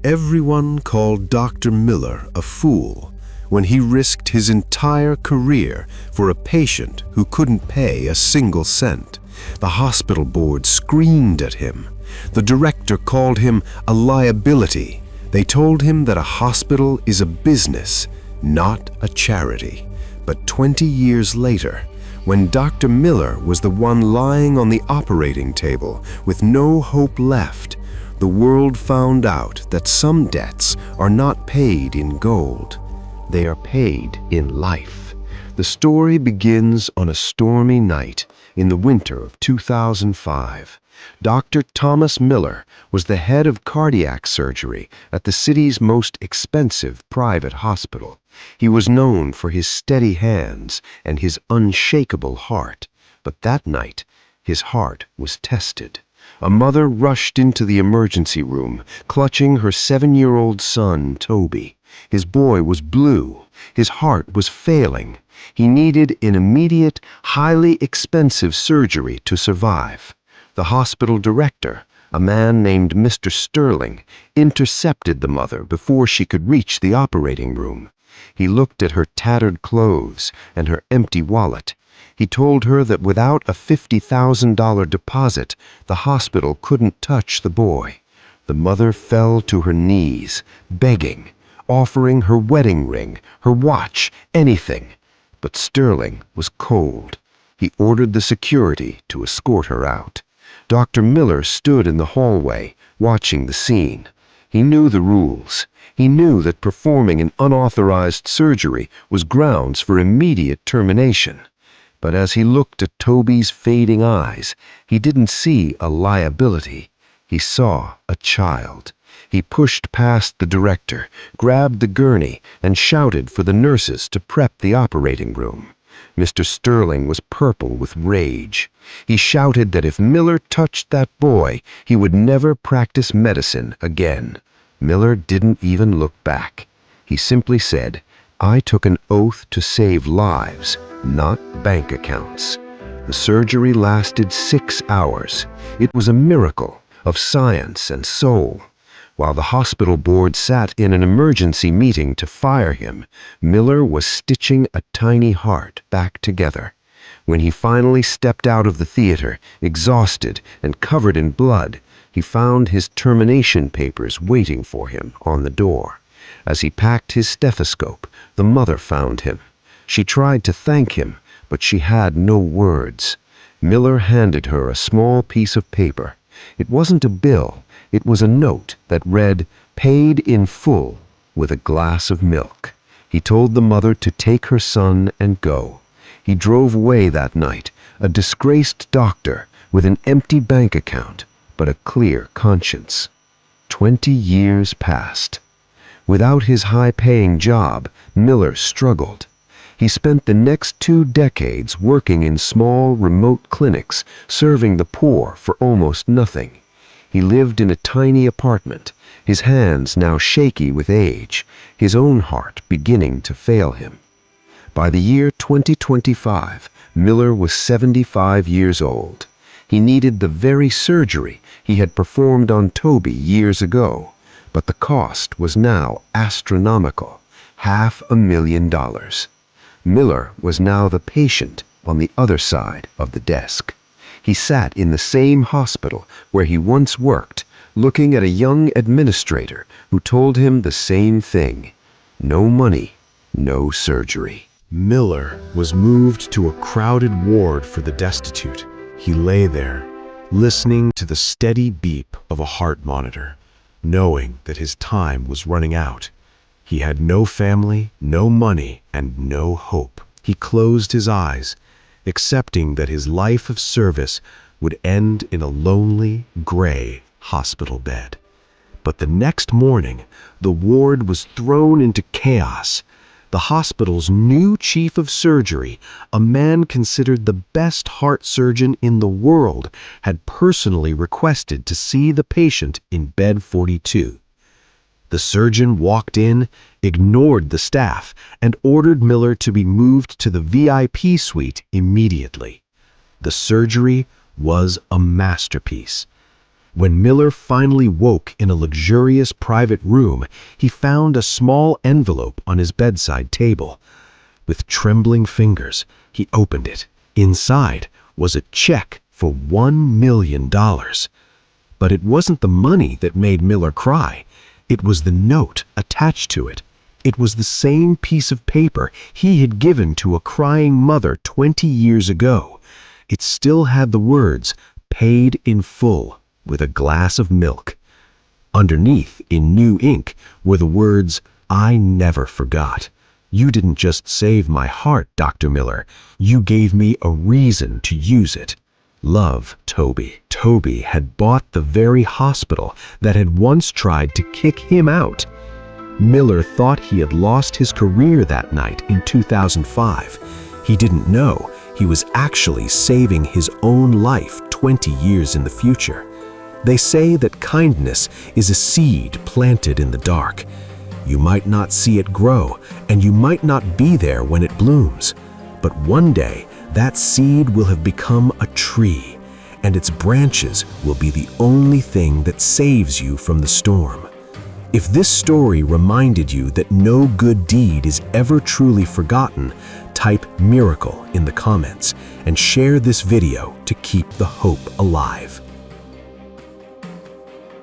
Everyone called Dr. Miller a fool when he risked his entire career for a patient who couldn't pay a single cent. The hospital board screamed at him. The director called him a liability. They told him that a hospital is a business, not a charity. But 20 years later, when Dr. Miller was the one lying on the operating table with no hope left, the world found out that some debts are not paid in gold. They are paid in life. The story begins on a stormy night in the winter of 2005. Dr. Thomas Miller was the head of cardiac surgery at the city's most expensive private hospital. He was known for his steady hands and his unshakable heart. But that night, his heart was tested. A mother rushed into the emergency room, clutching her 7-year-old son, Toby. His boy was blue. His heart was failing. He needed an immediate, highly expensive surgery to survive. The hospital director, a man named Mr. Sterling, intercepted the mother before she could reach the operating room. He looked at her tattered clothes and her empty wallet. He told her that without a $50,000 deposit, the hospital couldn't touch the boy. The mother fell to her knees, begging, offering her wedding ring, her watch, anything. But Sterling was cold. He ordered the security to escort her out. Dr. Miller stood in the hallway, watching the scene. He knew the rules. He knew that performing an unauthorized surgery was grounds for immediate termination. But as he looked at Toby's fading eyes, he didn't see a liability. He saw a child. He pushed past the director, grabbed the gurney, and shouted for the nurses to prep the operating room. Mr. Sterling was purple with rage. He shouted that if Miller touched that boy, he would never practice medicine again. Miller didn't even look back. He simply said, "I took an oath to save lives, not bank accounts." The surgery lasted 6 hours. It was a miracle of science and soul. While the hospital board sat in an emergency meeting to fire him, Miller was stitching a tiny heart back together. When he finally stepped out of the theater, exhausted and covered in blood, he found his termination papers waiting for him on the door. As he packed his stethoscope, the mother found him. She tried to thank him, but she had no words. Miller handed her a small piece of paper. It wasn't a bill. It was a note that read, "Paid in full with a glass of milk." He told the mother to take her son and go. He drove away that night, a disgraced doctor with an empty bank account, but a clear conscience. 20 years passed. Without his high-paying job, Miller struggled. He spent the next 2 decades working in small, remote clinics, serving the poor for almost nothing. He lived in a tiny apartment, his hands now shaky with age, his own heart beginning to fail him. By the year 2025, Miller was 75 years old. He needed the very surgery he had performed on Toby years ago, but the cost was now astronomical, $500,000. Miller was now the patient on the other side of the desk. He sat in the same hospital where he once worked, looking at a young administrator who told him the same thing: no money, no surgery. Miller was moved to a crowded ward for the destitute. He lay there, listening to the steady beep of a heart monitor, knowing that his time was running out. He had no family, no money, and no hope. He closed his eyes, accepting that his life of service would end in a lonely, gray hospital bed. But the next morning, the ward was thrown into chaos. The hospital's new chief of surgery, a man considered the best heart surgeon in the world, had personally requested to see the patient in bed 42. The surgeon walked in, ignored the staff, and ordered Miller to be moved to the VIP suite immediately. The surgery was a masterpiece. When Miller finally woke in a luxurious private room, he found a small envelope on his bedside table. With trembling fingers, he opened it. Inside was a check for $1 million. But it wasn't the money that made Miller cry. It was the note attached to it. It was the same piece of paper he had given to a crying mother 20 years ago. It still had the words, "Paid in full, with a glass of milk." Underneath, in new ink, were the words, "I never forgot. You didn't just save my heart, Dr. Miller. You gave me a reason to use it. Love, Toby." Toby had bought the very hospital that had once tried to kick him out. Miller thought he had lost his career that night in 2005. He didn't know he was actually saving his own life 20 years in the future. They say that kindness is a seed planted in the dark. You might not see it grow, and you might not be there when it blooms. But one day, that seed will have become a tree, and its branches will be the only thing that saves you from the storm. If this story reminded you that no good deed is ever truly forgotten, type "miracle" in the comments and share this video to keep the hope alive.